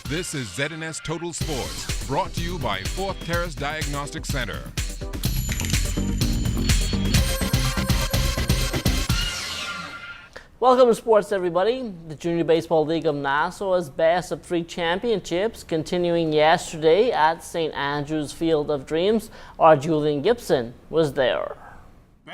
This is ZNS Total Sports, brought to you by Fourth Terrace Diagnostic Center. Welcome to sports, everybody. The Junior Baseball League of Nassau's Best of 3 Championships continuing yesterday at St. Andrew's Field of Dreams. Our Julian Gibson was there.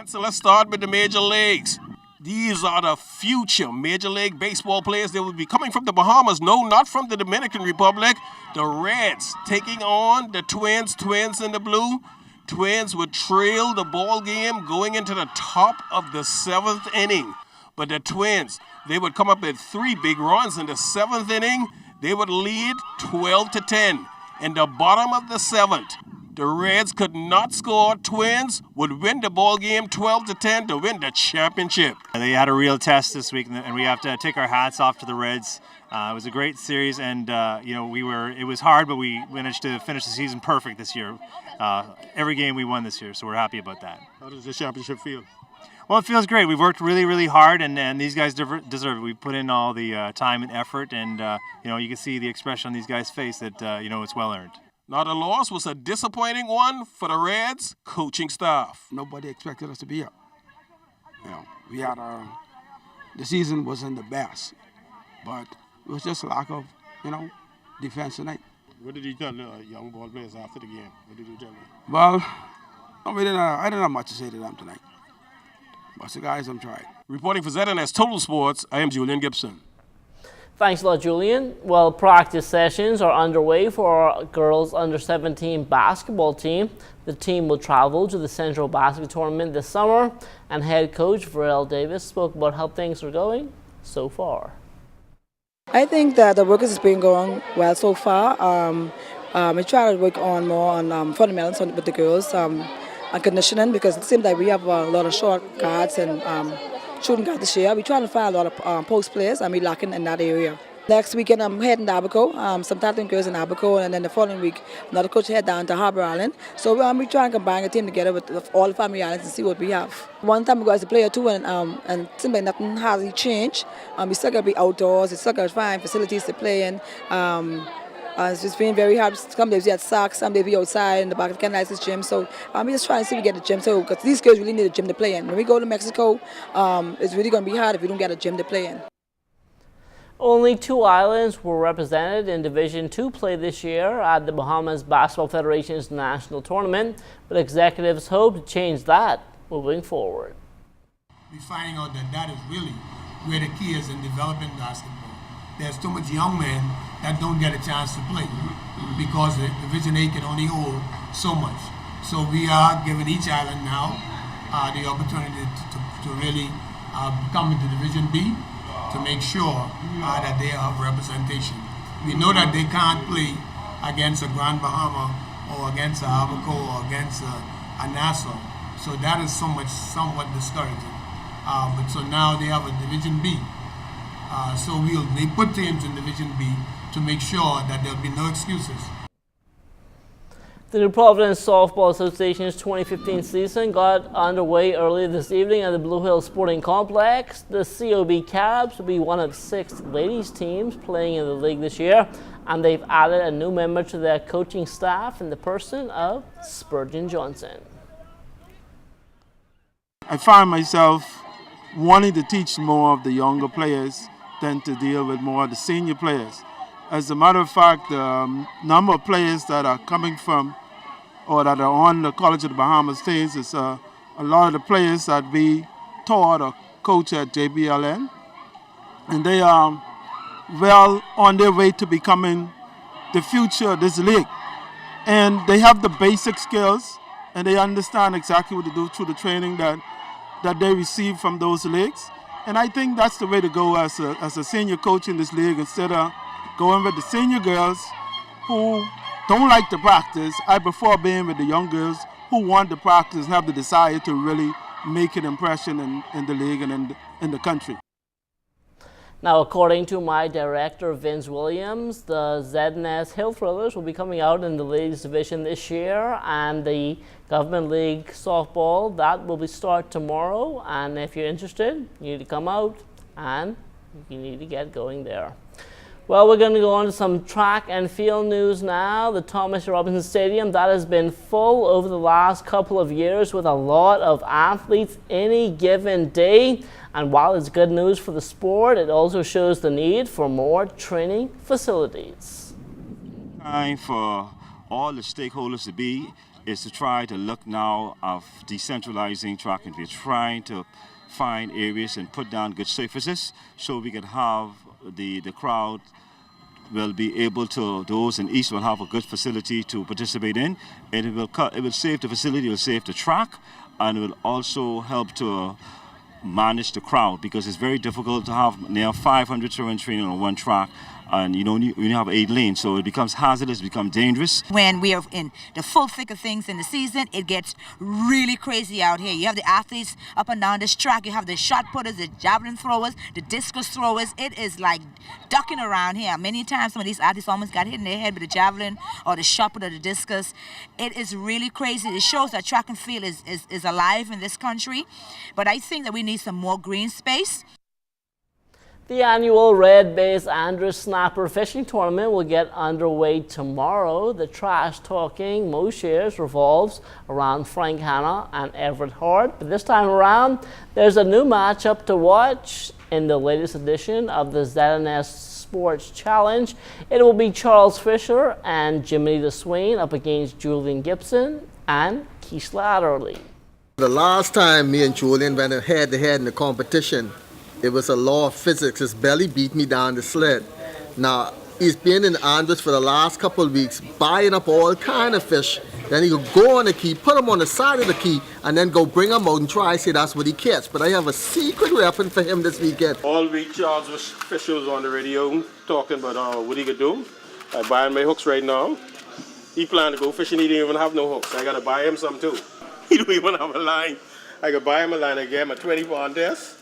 So let's start with the major leagues. These are the future Major League Baseball players. They will be coming from the Bahamas. No, not from the Dominican Republic. The Reds taking on the Twins. Twins in the blue. Twins would trail the ball game going into the top of the 7th inning. But the Twins, they would come up with 3 big runs in the 7th inning. They would lead 12-10. In the bottom of the 7th, the Reds could not score. Twins would win the ball game 12-10 to win the championship. They had a real test this week, and we have to take our hats off to the Reds. It was a great series, and it was hard, but we managed to finish the season perfect this year. Every game we won this year, so we're happy about that. How does the championship feel? Well, it feels great. We've worked really, really hard, and these guys deserve it. We put in all the time and effort, and you can see the expression on these guys' face that it's well earned. Now, the loss was a disappointing one for the Reds coaching staff. Nobody expected us to be up. We had the season wasn't the best, but it was just a lack of, defense tonight. What did you tell the young ball players after the game? What did you tell them? Well, I didn't have much to say to them tonight. But the guys, I'm trying. Reporting for ZNS Total Sports, I am Julian Gibson. Thanks a lot, Julian. Well, practice sessions are underway for our girls under 17 basketball team. The team will travel to the Central Basketball Tournament this summer, and head coach Varel Davis spoke about how things are going so far. I think that the work has been going well so far. We try to work on more on fundamentals with the girls and conditioning, because it seems like we have a lot of short guards and shooting guard this year. We're trying to find a lot of post players, and we're lacking in that area. Next weekend, I'm heading to Abaco, some Tattling girls in Abaco, and then the following week, another coach head down to Harbour Island. So we try and combine a team together with all the family islands and see what we have. One time we go as a player too, and it seems like nothing has really changed. We still got to be outdoors, we still got to find facilities to play in. It's just been very hard. Some days we had socks, some days we outside in the back of Canalice's gym. So we're just trying to see if we get a gym too, because these girls really need a gym to play in. When we go to Mexico, it's really going to be hard if we don't get a gym to play in. Only 2 islands were represented in Division II play this year at the Bahamas Basketball Federation's national tournament, but executives hope to change that moving forward. We're finding out that is really where the key is in developing basketball. There's too much young men that don't get a chance to play because the Division A can only hold so much. So we are giving each island now the opportunity to really come into Division B to make sure that they have representation. We know that they can't play against a Grand Bahama or against a Abaco or against a Nassau. So that is somewhat discouraging. But so now they have a Division B. So they put teams in Division B to make sure that there'll be no excuses. The New Providence Softball Association's 2015 season got underway earlier this evening at the Blue Hill Sporting Complex. The COB Cabs will be one of 6 ladies teams playing in the league this year, and they've added a new member to their coaching staff in the person of Spurgeon Johnson. I find myself wanting to teach more of the younger players than to deal with more of the senior players. As a matter of fact, the number of players that are coming from or that are on the College of the Bahamas teams is a lot of the players that we taught or coach at JBLN. And they are well on their way to becoming the future of this league. And they have the basic skills, and they understand exactly what to do through the training that they receive from those leagues. And I think that's the way to go as a senior coach in this league, instead of going with the senior girls who don't like to practice. I prefer being with the young girls who want to practice and have the desire to really make an impression in the league and in the country. Now, according to my director, Vince Williams, the ZNS Hill Thrillers will be coming out in the ladies division this year, and the Government League softball, that will start tomorrow. And if you're interested, you need to come out and you need to get going there. Well, we're going to go on to some track and field news now. The Thomas Robinson Stadium, that has been full over the last couple of years with a lot of athletes any given day. And while it's good news for the sport, it also shows the need for more training facilities. Time for all the stakeholders to be is to try to look now of decentralizing track and field, trying to find areas and put down good surfaces so we can have the crowd will be able to, those in East will have a good facility to participate in. And it will save the facility, it will save the track, and it will also help to manage the crowd, because it's very difficult to have near 500 children training on one track, and you only have 8 lanes, so it becomes hazardous, it becomes dangerous. When we are in the full thick of things in the season, it gets really crazy out here. You have the athletes up and down this track, you have the shot putters, the javelin throwers, the discus throwers. It is like ducking around here. Many times some of these athletes almost got hit in their head with the javelin or the shot put or the discus. It is really crazy. It shows that track and field is alive in this country, but I think that we need some more green space. The annual red-based Andrews Snapper Fishing Tournament will get underway tomorrow. The trash talking most years revolves around Frank Hanna and Everett Hart, but this time around there's a new matchup to watch in the latest edition of the ZNS Sports Challenge. It will be Charles Fisher and Jimmy DeSwain up against Julian Gibson and Keishla Adderley. The last time me and Julian went head-to-head in the competition, it was a law of physics. His belly beat me down the sled. Now, he's been in Andrews for the last couple of weeks, buying up all kind of fish. Then he could go on the key, put them on the side of the key, and then go bring them out and try to say that's what he catch. But I have a secret weapon for him this weekend. All week, Charles Fisher was on the radio talking about what he could do. I buy him my hooks right now. He planned to go fishing, he didn't even have no hooks. I got to buy him some too. He don't even have a line. I could buy him a line, I gave him a 20-pound test.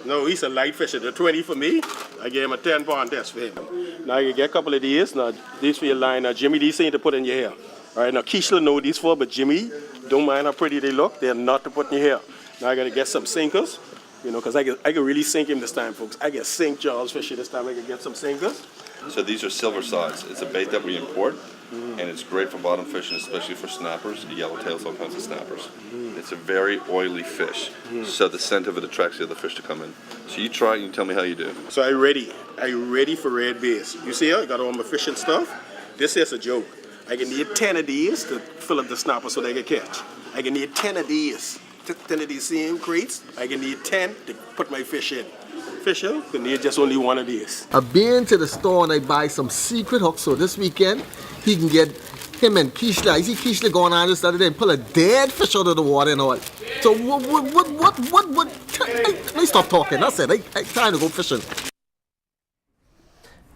No, he's a light fisher. The 20 for me, I gave him a 10-pound test for him. Now you get a couple of these. Now these for your line. Now Jimmy, these ain't to put in your hair. All right, now Keishla know these for, but Jimmy, don't mind how pretty they look. They're not to put in your hair. Now I got to get some sinkers, because I can really sink him this time, folks. I can sink Charles Fisher this time. I can get some sinkers. So these are silver sides. It's a bait that we import, and it's great for bottom fishing, especially for snappers, yellowtails, all kinds of snappers. It's a very oily fish, so the scent of it attracts the other fish to come in. So you try it and tell me how you do. So I'm ready for red bass. You see I got all my fishing stuff. This is a joke. I can need 10 of these to fill up the snapper so they can catch. I can need 10 of these, 10 of these same crates. I can need 10 to put my fish in. Fisher can need just only one of these. I've been to the store and I buy some secret hooks, so this weekend he can get him and Keishla. You see Keishla going on this other day and pull a dead fish out of the water and all. So what? Let me stop talking. That's it. I time to go fishing.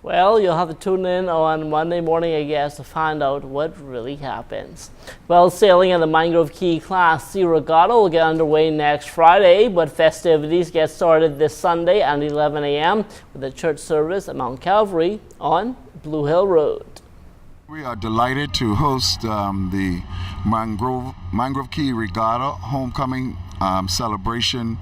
Well, you'll have to tune in on Monday morning, I guess, to find out what really happens. Well, sailing in the Mangrove Key Class C Regatta will get underway next Friday, but festivities get started this Sunday at 11 a.m. with a church service at Mount Calvary on Blue Hill Road. We are delighted to host the Mangrove Key Regatta homecoming celebration,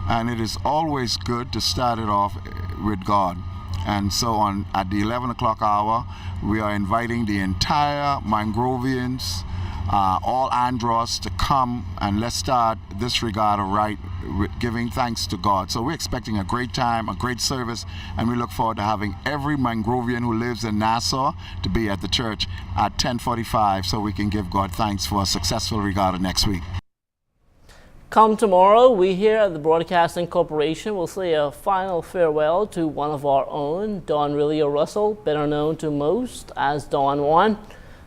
and it is always good to start it off with God. And so at the 11 o'clock hour, we are inviting the entire Mangrovians, all Andros, to come and let's start this regatta right with giving thanks to God. So we're expecting a great time, a great service, and we look forward to having every Mangrovian who lives in Nassau to be at the church at 10:45 so we can give God thanks for a successful regatta next week. Come tomorrow, we here at the Broadcasting Corporation will say a final farewell to one of our own, Don Rilio Russell, better known to most as Don Juan.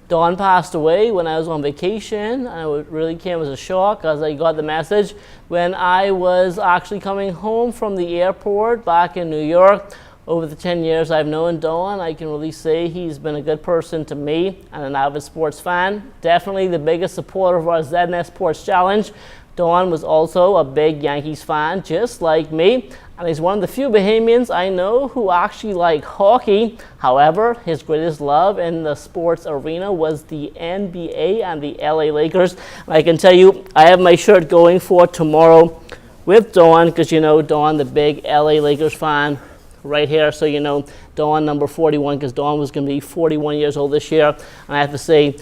Don passed away when I was on vacation, and it really came as a shock as I got the message when I was actually coming home from the airport back in New York. Over the 10 years I've known Don, I can really say he's been a good person to me and an avid sports fan. Definitely the biggest supporter of our ZNS Sports Challenge. Don was also a big Yankees fan, just like me, and he's one of the few Bahamians I know who actually like hockey. However, his greatest love in the sports arena was the NBA and the LA Lakers. And I can tell you, I have my shirt going for tomorrow with Don, because you know Don, the big LA Lakers fan, right here. So, you know, Dawn number 41, because Dawn was going to be 41 years old this year. And I have to say,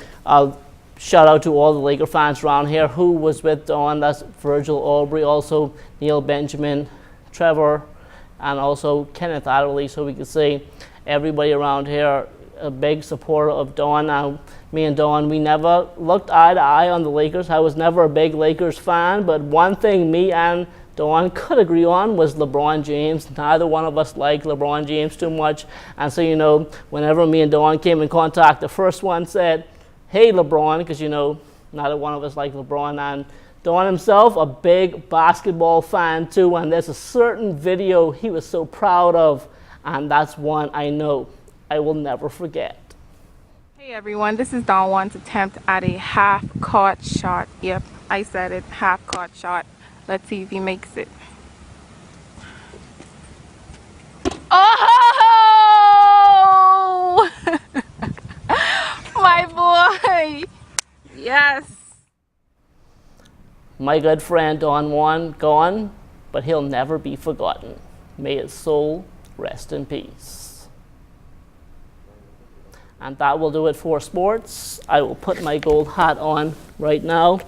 shout out to all the Laker fans around here who was with Dawn. That's Virgil Aubrey, also Neil Benjamin, Trevor, and also Kenneth Adderley. So we could say everybody around here a big supporter of Dawn. Now, me and Dawn, we never looked eye to eye on the Lakers. I was never a big Lakers fan, but one thing me and Dawn could agree on was LeBron James. Neither one of us liked LeBron James too much. And so, you know, whenever me and Dawn came in contact, the first one said, "Hey, LeBron," because, you know, neither one of us liked LeBron. And Dawn himself, a big basketball fan too, and there's a certain video he was so proud of, and that's one I know I will never forget. Hey everyone, this is Dawn One's attempt at a half-court shot. Yep, I said it, half-court shot. Let's see if he makes it. Oh! My boy! Yes! My good friend Don Juan gone, but he'll never be forgotten. May his soul rest in peace. And that will do it for sports. I will put my gold hat on right now.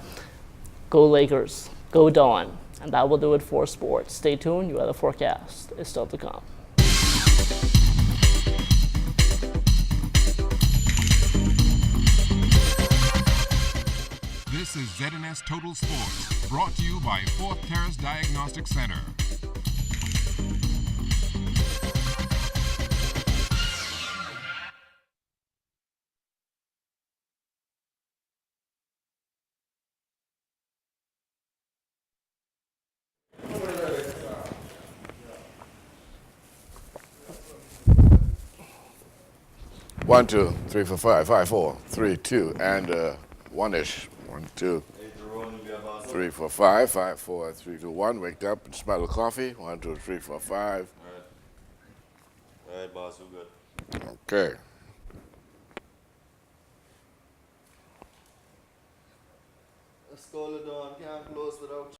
Go Lakers. Go Dawn. And that will do it for sports. Stay tuned. Your other forecast is still to come. This is ZNS Total Sports, brought to you by Fourth Terrace Diagnostic Center. One, 2, 3, 4, 5, 5, 4, 3, 2, and one-ish. 1, 2, 3, 4, 5, 5, 4, 3, 2, 1. Wake up and smell the coffee. 1, 2, 3, 4, 5. All right, boss, we're good. Okay. Let's go, Dawn. Can't close without